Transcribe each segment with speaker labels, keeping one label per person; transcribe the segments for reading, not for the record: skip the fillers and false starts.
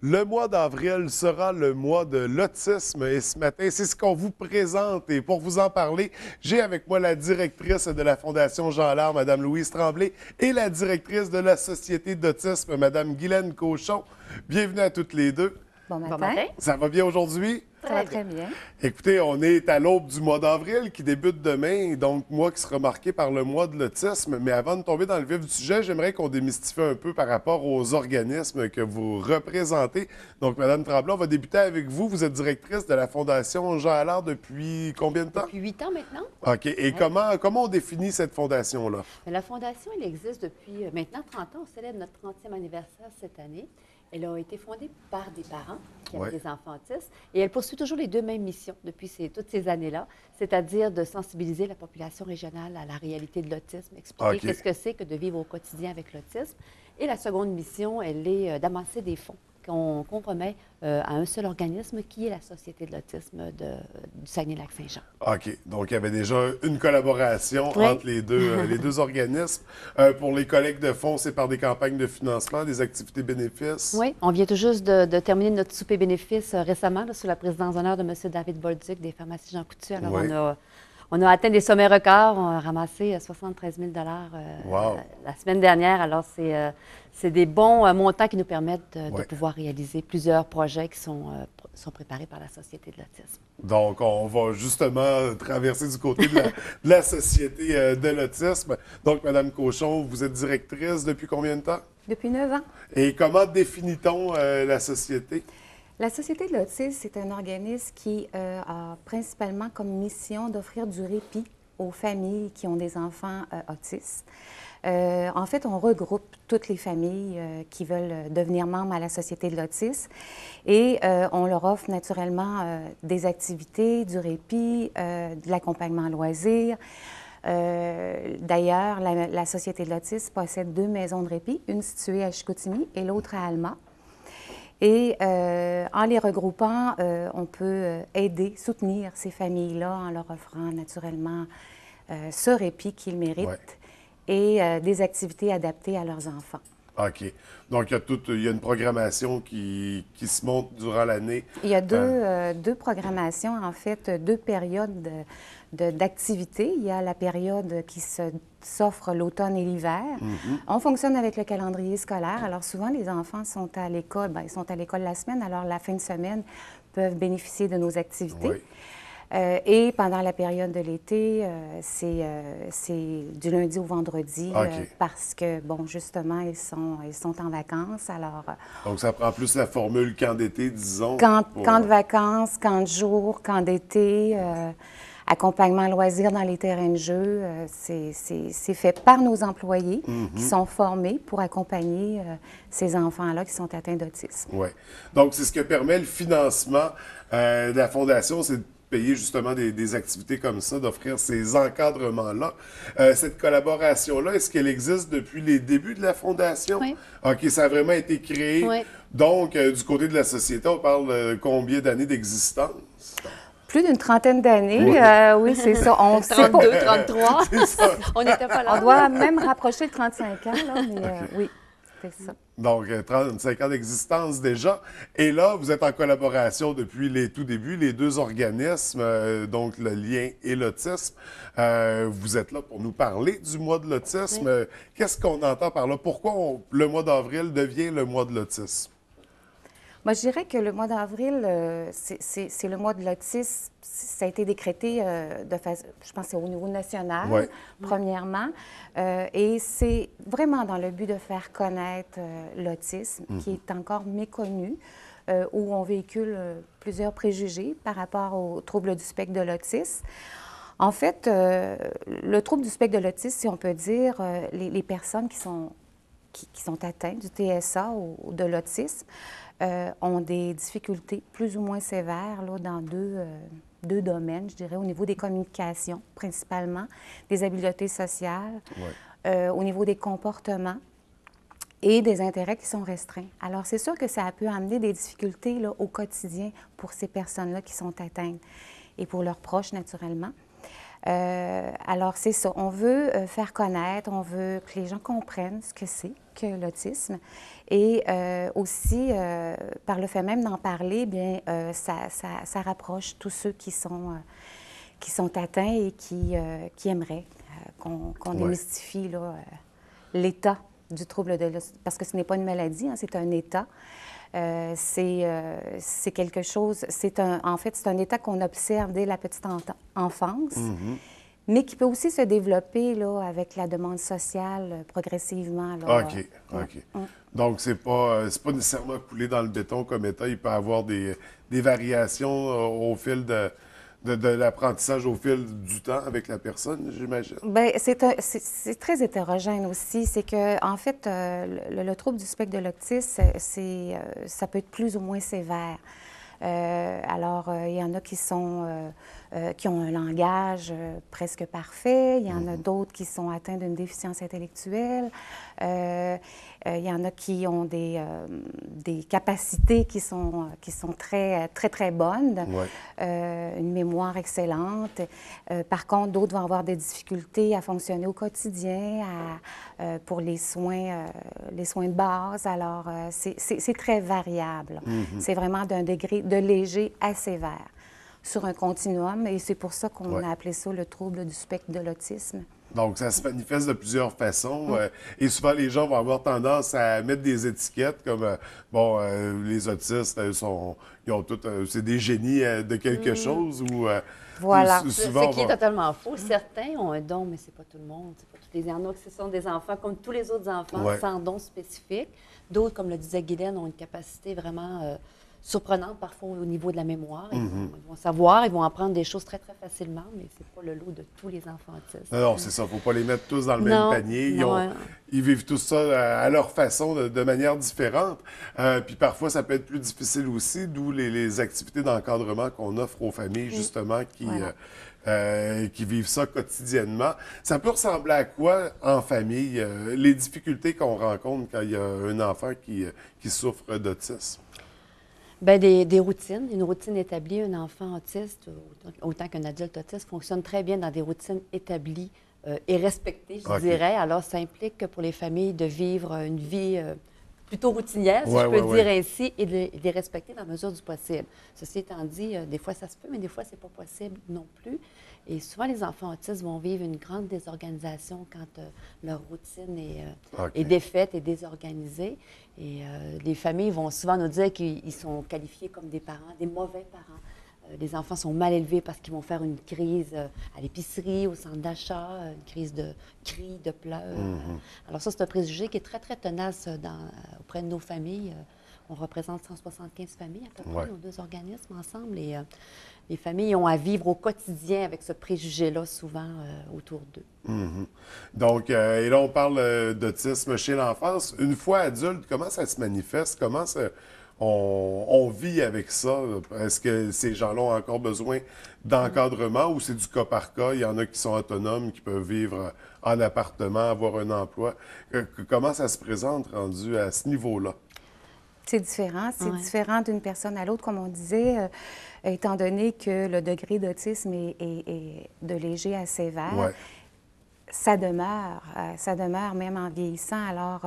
Speaker 1: Le mois d'avril sera le mois de l'autisme et ce matin, c'est ce qu'on vous présente. Et pour vous en parler, j'ai avec moi la directrice de la Fondation Jean Lard, Mme Louise Tremblay, et la directrice de la Société d'autisme, Mme Guylaine Cochon. Bienvenue à toutes les deux.
Speaker 2: Bon matin.
Speaker 3: Bon matin.
Speaker 1: Ça va bien aujourd'hui?
Speaker 2: Ça va très bien.
Speaker 1: Écoutez, on est à l'aube du mois d'avril qui débute demain, donc mois qui sera marqué par le mois de l'autisme. Mais avant de tomber dans le vif du sujet, j'aimerais qu'on démystifie un peu par rapport aux organismes que vous représentez. Donc, Mme Tremblay, on va débuter avec vous. Vous êtes directrice de la Fondation Jean Lard depuis combien de temps?
Speaker 3: Depuis 8 ans maintenant.
Speaker 1: OK. Et comment on définit cette fondation-là?
Speaker 3: La Fondation, elle existe depuis maintenant 30 ans. On célèbre notre 30e anniversaire cette année. Elle a été fondée par des parents qui avaient des enfants autistes et elle poursuit toujours les deux mêmes missions depuis toutes ces années-là, c'est-à-dire de sensibiliser la population régionale à la réalité de l'autisme, expliquer qu'est-ce que c'est que de vivre au quotidien avec l'autisme. Et la seconde mission, elle est d'amasser des fonds qu'on remet à un seul organisme qui est la Société de l'autisme du Saguenay-Lac-Saint-Jean.
Speaker 1: OK. Donc, il y avait déjà une collaboration entre les deux organismes. Pour les collectes de fonds, c'est par des campagnes de financement, des activités bénéfices?
Speaker 3: Oui, on vient tout juste de terminer notre souper bénéfice récemment là, sous la présidence d'honneur de M. David Bolduc des pharmacies Jean Coutu. Alors, on a atteint des sommets records. On a ramassé 73 000 la semaine dernière. Alors, c'est des bons montants qui nous permettent de pouvoir réaliser plusieurs projets qui sont préparés par la Société de l'autisme.
Speaker 1: Donc, on va justement traverser du côté de la Société de l'autisme. Donc, Mme Cochon, vous êtes directrice depuis combien de temps?
Speaker 2: Depuis 9 ans.
Speaker 1: Et comment définit-on la Société?
Speaker 2: La Société de l'autisme, c'est un organisme qui a principalement comme mission d'offrir du répit aux familles qui ont des enfants autistes. En fait, on regroupe toutes les familles qui veulent devenir membres à la Société de l'autisme et on leur offre naturellement des activités, du répit, de l'accompagnement à loisirs. D'ailleurs, la Société de l'autisme possède 2 maisons de répit, une située à Chicoutimi et l'autre à Alma. Et en les regroupant, on peut aider, soutenir ces familles-là en leur offrant naturellement ce répit qu'ils méritent et des activités adaptées à leurs enfants.
Speaker 1: OK. Donc, il y a une programmation qui se monte durant l'année.
Speaker 2: Il y a deux programmations, en fait, 2 périodes d'activité. Il y a la période qui s'offre l'automne et l'hiver. On fonctionne avec le calendrier scolaire. Alors, souvent, les enfants sont à l'école. Bien, ils sont à l'école la semaine, alors la fin de semaine peuvent bénéficier de nos activités. Et pendant la période de l'été, c'est du lundi au vendredi parce que, bon, justement, ils sont en vacances. Alors,
Speaker 1: donc, ça prend plus la formule camp d'été, disons.
Speaker 2: Camp de vacances, camp de jour, camp d'été, accompagnement loisirs dans les terrains de jeu. C'est fait par nos employés qui sont formés pour accompagner ces enfants-là qui sont atteints d'autisme.
Speaker 1: Oui. Donc, c'est ce que permet le financement de la Fondation, c'est de payer justement des activités comme ça, d'offrir ces encadrements-là. Cette collaboration-là, est-ce qu'elle existe depuis les débuts de la Fondation?
Speaker 3: Oui.
Speaker 1: OK, ça a vraiment été créé.
Speaker 3: Oui.
Speaker 1: Donc, du côté de la société, on parle de combien d'années d'existence?
Speaker 2: Plus d'une trentaine d'années, oui, c'est ça.
Speaker 3: 32, 33. On n'était pas là.
Speaker 2: On doit même rapprocher de 35 ans, là, mais oui, c'est ça.
Speaker 1: Donc, 35 ans d'existence déjà. Et là, vous êtes en collaboration depuis les tout débuts, les 2 organismes, donc le lien et l'autisme. Vous êtes là pour nous parler du mois de l'autisme.
Speaker 3: Oui.
Speaker 1: Qu'est-ce qu'on entend par là? Pourquoi le mois d'avril devient le mois de l'autisme?
Speaker 2: Moi, je dirais que le mois d'avril, c'est le mois de l'autisme. Ça a été décrété, je pense, au niveau national, premièrement. Et c'est vraiment dans le but de faire connaître l'autisme, qui est encore méconnu, où on véhicule plusieurs préjugés par rapport aux troubles du spectre de l'autisme. En fait, le trouble du spectre de l'autisme, si on peut dire, les personnes qui sont atteintes du TSA ou de l'autisme, ont des difficultés plus ou moins sévères là, dans deux domaines, je dirais, au niveau des communications principalement, des habiletés sociales, au niveau des comportements et des intérêts qui sont restreints. Alors, c'est sûr que ça peut amener des difficultés là, au quotidien pour ces personnes-là qui sont atteintes et pour leurs proches, naturellement. Alors, c'est ça. On veut faire connaître, on veut que les gens comprennent ce que c'est, que l'autisme. Et aussi, par le fait même d'en parler, bien, ça rapproche tous ceux qui sont atteints et qui aimeraient qu'on démystifie là, l'état du trouble de l'autisme. Parce que ce n'est pas une maladie, hein, c'est un état. C'est quelque chose, en fait, c'est un état qu'on observe dès la petite enfance, mais qui peut aussi se développer là, avec la demande sociale progressivement. Là,
Speaker 1: OK. Donc, c'est pas nécessairement coulé dans le béton comme état. Il peut y avoir des variations au fil de l'apprentissage au fil du temps avec la personne, j'imagine.
Speaker 2: Bien, c'est très hétérogène aussi. C'est que, en fait, le trouble du spectre de l'autisme, ça peut être plus ou moins sévère. Alors, il y en a qui ont un langage presque parfait. Il y en a d'autres qui sont atteints d'une déficience intellectuelle. Il y en a qui ont des capacités qui sont très, très, très bonnes, une mémoire excellente. Par contre, d'autres vont avoir des difficultés à fonctionner au quotidien, pour les soins de base. Alors, c'est très variable. C'est vraiment d'un degré de léger à sévère sur un continuum, et c'est pour ça qu'on a appelé ça le trouble du spectre de l'autisme.
Speaker 1: Donc, ça se manifeste de plusieurs façons. Et souvent, les gens vont avoir tendance à mettre des étiquettes comme, les autistes, ils ont tous, c'est des génies de quelque chose. Ou,
Speaker 2: voilà.
Speaker 3: Ce qui est totalement faux. Certains ont un don, mais c'est pas tout le monde. C'est pas tous les enfants. Ce sont des enfants comme tous les autres enfants, sans don spécifique. D'autres, comme le disait Guylaine, ont une capacité vraiment surprenante parfois au niveau de la mémoire. Ils vont savoir, ils vont apprendre des choses très, très facilement, mais c'est pas le lot de tous les enfants autistes.
Speaker 1: Non, c'est ça. Il ne faut pas les mettre tous dans le même panier. Ils vivent tout ça à leur façon, de manière différente. Puis parfois, ça peut être plus difficile aussi, d'où les activités d'encadrement qu'on offre aux familles, justement, qui vivent ça quotidiennement. Ça peut ressembler à quoi en famille, les difficultés qu'on rencontre quand il y a un enfant qui souffre d'autisme?
Speaker 3: Bien, des routines, une routine établie. Un enfant autiste, autant qu'un adulte autiste, fonctionne très bien dans des routines établies et respectées, je dirais. Alors, ça implique que pour les familles de vivre une vie plutôt routinière, si je peux dire ainsi, et de les respecter dans la mesure du possible. Ceci étant dit, des fois, ça se peut, mais des fois, c'est pas possible non plus. Et souvent, les enfants autistes vont vivre une grande désorganisation quand leur routine est défaite et désorganisée. Et les familles vont souvent nous dire qu'ils sont qualifiés comme des parents, des mauvais parents. Les enfants sont mal élevés parce qu'ils vont faire une crise à l'épicerie, au centre d'achat, une crise de cris, de pleurs. Alors ça, c'est un préjugé qui est très, très tenace auprès de nos familles. On représente 175 familles à peu près, nos deux organismes ensemble. Et les familles ont à vivre au quotidien avec ce préjugé-là, souvent autour d'eux.
Speaker 1: Donc, et là, on parle d'autisme chez l'enfance. Une fois adulte, comment ça se manifeste? Comment on vit avec ça? Est-ce que ces gens-là ont encore besoin d'encadrement ou c'est du cas par cas? Il y en a qui sont autonomes, qui peuvent vivre en appartement, avoir un emploi. Comment ça se présente rendu à ce niveau-là?
Speaker 2: C'est différent. C'est différent d'une personne à l'autre, comme on disait, étant donné que le degré d'autisme est de léger à sévère. Ça demeure même en vieillissant. Alors,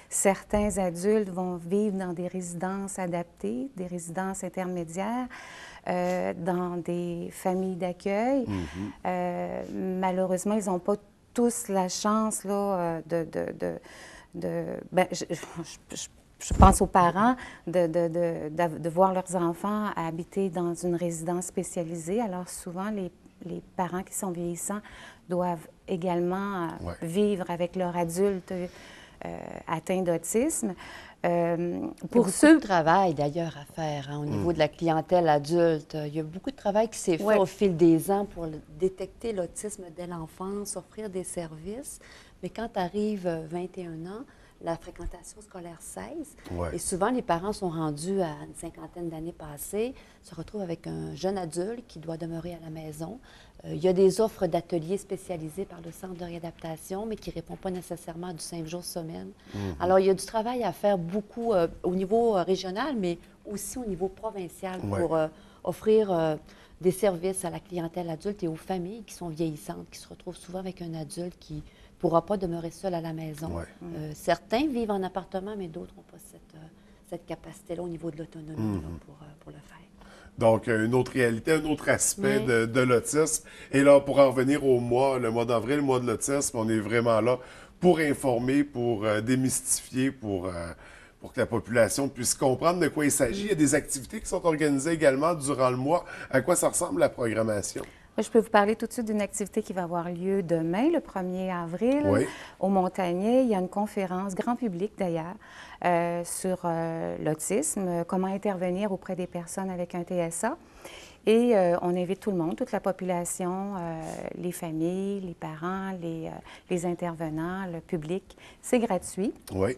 Speaker 2: certains adultes vont vivre dans des résidences adaptées, des résidences intermédiaires, dans des familles d'accueil. Malheureusement, ils n'ont pas tous la chance là, je pense aux parents de voir leurs enfants habiter dans une résidence spécialisée. Alors, souvent, les parents qui sont vieillissants doivent également vivre avec leur adulte atteint d'autisme.
Speaker 3: Pour ceux... de travail, d'ailleurs, à faire au niveau de la clientèle adulte. Il y a beaucoup de travail qui s'est fait au fil des ans pour détecter l'autisme dès l'enfance, offrir des services. Mais quand arrive 21 ans, la fréquentation scolaire cesse. Et souvent, les parents sont rendus à une cinquantaine d'années passées, se retrouvent avec un jeune adulte qui doit demeurer à la maison. Il y a des offres d'ateliers spécialisés par le centre de réadaptation, mais qui ne répondent pas nécessairement à du 5 jours semaine. Alors, il y a du travail à faire beaucoup au niveau régional, mais aussi au niveau provincial pour offrir des services à la clientèle adulte et aux familles qui sont vieillissantes, qui se retrouvent souvent avec un adulte qui pourra pas demeurer seul à la maison.
Speaker 1: Ouais.
Speaker 3: Certains vivent en appartement, mais d'autres n'ont pas cette capacité-là au niveau de l'autonomie pour le faire.
Speaker 1: Donc, une autre réalité, un autre aspect de l'autisme. Et là, pour en revenir le mois d'avril, le mois de l'autisme, on est vraiment là pour informer, pour démystifier, pour que la population puisse comprendre de quoi il s'agit. Il y a des activités qui sont organisées également durant le mois. À quoi ça ressemble la programmation?
Speaker 2: Je peux vous parler tout de suite d'une activité qui va avoir lieu demain, le 1er avril, au Montagnet. Il y a une conférence, grand public d'ailleurs, sur l'autisme, comment intervenir auprès des personnes avec un TSA. Et on invite tout le monde, toute la population, les familles, les parents, les intervenants, le public. C'est gratuit.
Speaker 1: Oui.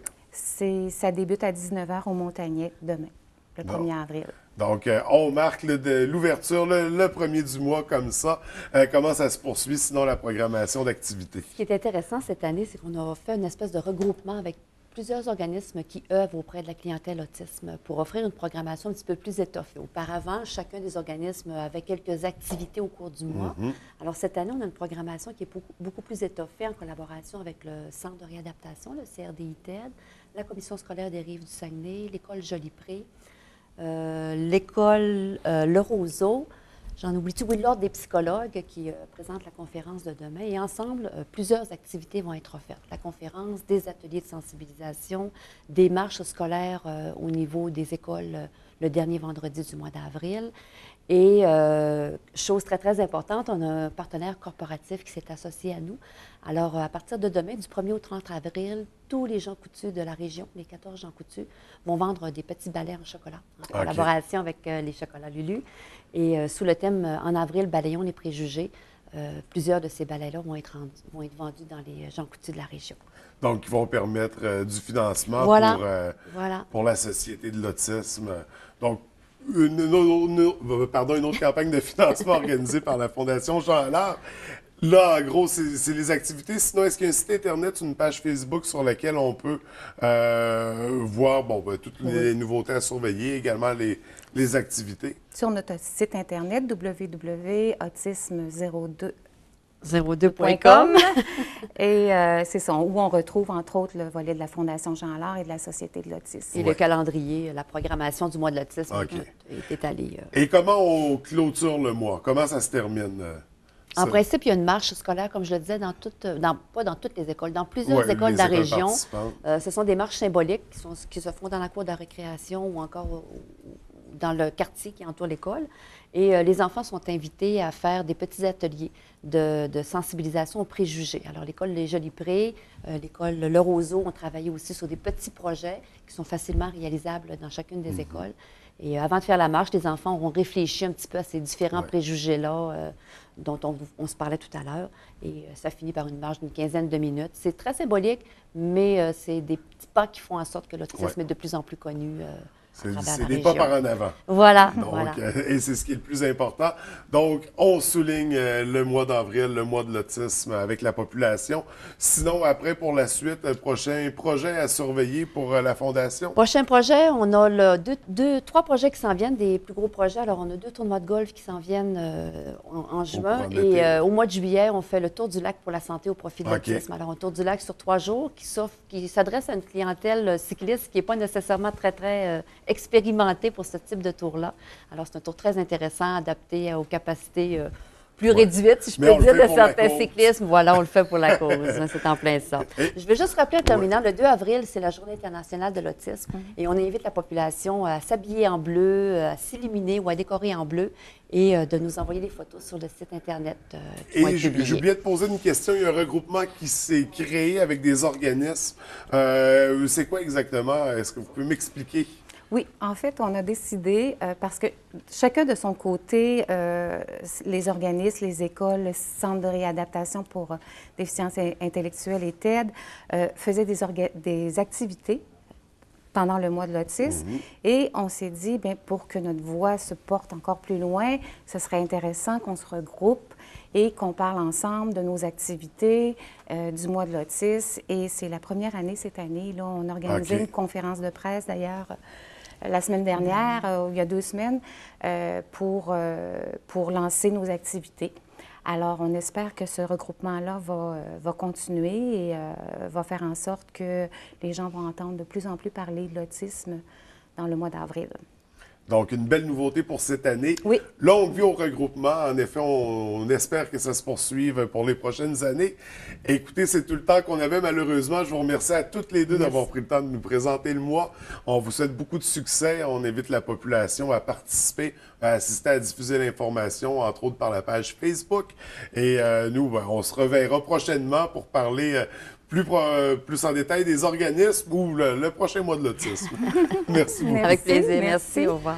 Speaker 2: Ça débute à 19h au Montagnet demain, le 1er avril.
Speaker 1: Donc, on marque l'ouverture le 1er du mois comme ça. Comment ça se poursuit, sinon, la programmation d'activités?
Speaker 3: Ce qui est intéressant cette année, c'est qu'on a fait une espèce de regroupement avec plusieurs organismes qui œuvrent auprès de la clientèle autisme pour offrir une programmation un petit peu plus étoffée. Auparavant, chacun des organismes avait quelques activités au cours du mois. Alors, cette année, on a une programmation qui est beaucoup plus étoffée en collaboration avec le Centre de réadaptation, le CRDI-TED, la Commission scolaire des Rives du Saguenay, l'école Jolipré, l'école Le Roseau, j'en oublie-tu, oui, l'Ordre des psychologues qui présente la conférence de demain. Et ensemble, plusieurs activités vont être offertes. La conférence, des ateliers de sensibilisation, des marches scolaires au niveau des écoles le dernier vendredi du mois d'avril. Et chose très, très importante, on a un partenaire corporatif qui s'est associé à nous. Alors, à partir de demain, du 1er au 30 avril, tous les Jean Coutu de la région, les 14 Jean Coutu, vont vendre des petits balais en chocolat, en collaboration avec les chocolats Lulu. Et sous le thème « En avril, balayons les préjugés », plusieurs de ces balais-là vont être vendus dans les Jean Coutu de la région.
Speaker 1: Donc, ils vont permettre du financement pour la Société de l'autisme. Donc, une autre campagne de financement organisée par la Fondation Jean Allard. Là, en gros, c'est les activités. Sinon, est-ce qu'il y a un site Internet, une page Facebook sur laquelle on peut voir toutes les nouveautés à surveiller, également les activités?
Speaker 2: Sur notre site Internet,
Speaker 3: www.autisme02.com.
Speaker 2: Et c'est ça, où on retrouve, entre autres, le volet de la Fondation Jean Allard et de la Société de l'autisme.
Speaker 3: Et le calendrier, la programmation du mois de l'autisme est étalée.
Speaker 1: Et comment on clôture le mois? Comment ça se termine?
Speaker 3: En principe, il y a une marche scolaire, comme je le disais, pas dans toutes les écoles, dans plusieurs écoles de la région. Ce sont des marches symboliques qui se font dans la cour de la récréation ou encore dans le quartier qui entoure l'école. Et les enfants sont invités à faire des petits ateliers de sensibilisation aux préjugés. Alors, l'école Les Jolipré, l'école Le Roseau ont travaillé aussi sur des petits projets qui sont facilement réalisables dans chacune des écoles. Et avant de faire la marche, les enfants auront réfléchi un petit peu à ces différents préjugés-là dont on se parlait tout à l'heure. Et ça finit par une marche d'une quinzaine de minutes. C'est très symbolique, mais c'est des petits pas qui font en sorte que l'autisme est de plus en plus connu.
Speaker 1: C'est des pas par en avant.
Speaker 3: Voilà.
Speaker 1: Et c'est ce qui est le plus important. Donc, on souligne le mois d'avril, le mois de l'autisme avec la population. Sinon, après, pour la suite, le prochain projet à surveiller pour la Fondation?
Speaker 3: Prochain projet, on a trois projets qui s'en viennent, des plus gros projets. Alors, on a 2 tournois de golf qui s'en viennent en juin. Et au mois de juillet, on fait le Tour du lac pour la santé au profit de l'autisme. Alors, un Tour du lac sur 3 jours qui s'adresse à une clientèle cycliste qui n'est pas nécessairement très expérimenté pour ce type de tour-là. Alors, c'est un tour très intéressant, adapté aux capacités plus réduites, si je peux dire, de certains cyclistes. Voilà, on le fait pour la cause. C'est en plein ça. Je veux juste rappeler en terminant, le 2 avril, c'est la Journée internationale de l'autisme. Et on invite la population à s'habiller en bleu, à s'illuminer ou à décorer en bleu et de nous envoyer des photos sur le site Internet qui vont être publiées.
Speaker 1: J'ai oublié de poser une question. Il y a un regroupement qui s'est créé avec des organismes. C'est quoi exactement? Est-ce que vous pouvez m'expliquer?
Speaker 2: Oui, en fait, on a décidé, parce que chacun de son côté, les organismes, les écoles, le Centre de réadaptation pour déficience intellectuelle et TED, faisaient des activités pendant le mois de l'autisme. Et on s'est dit, bien, pour que notre voix se porte encore plus loin, ce serait intéressant qu'on se regroupe et qu'on parle ensemble de nos activités du mois de l'autisme. Et c'est la première année cette année. Là, on a organisé une conférence de presse, d'ailleurs, la semaine dernière, il y a 2 semaines, pour lancer nos activités. Alors, on espère que ce regroupement-là va continuer et va faire en sorte que les gens vont entendre de plus en plus parler de l'autisme dans le mois d'avril.
Speaker 1: Donc, une belle nouveauté pour cette année.
Speaker 2: Oui.
Speaker 1: Longue vie au regroupement. En effet, on espère que ça se poursuive pour les prochaines années. Écoutez, c'est tout le temps qu'on avait, malheureusement. Je vous remercie à toutes les deux d'avoir pris le temps de nous présenter le mois. On vous souhaite beaucoup de succès. On invite la population à participer, à assister à diffuser l'information, entre autres par la page Facebook. Et nous, on se reverra prochainement pour parler plus en détail des organismes ou le prochain mois de l'autisme. Merci beaucoup.
Speaker 3: Avec plaisir.
Speaker 2: Merci.
Speaker 3: Merci. Au revoir.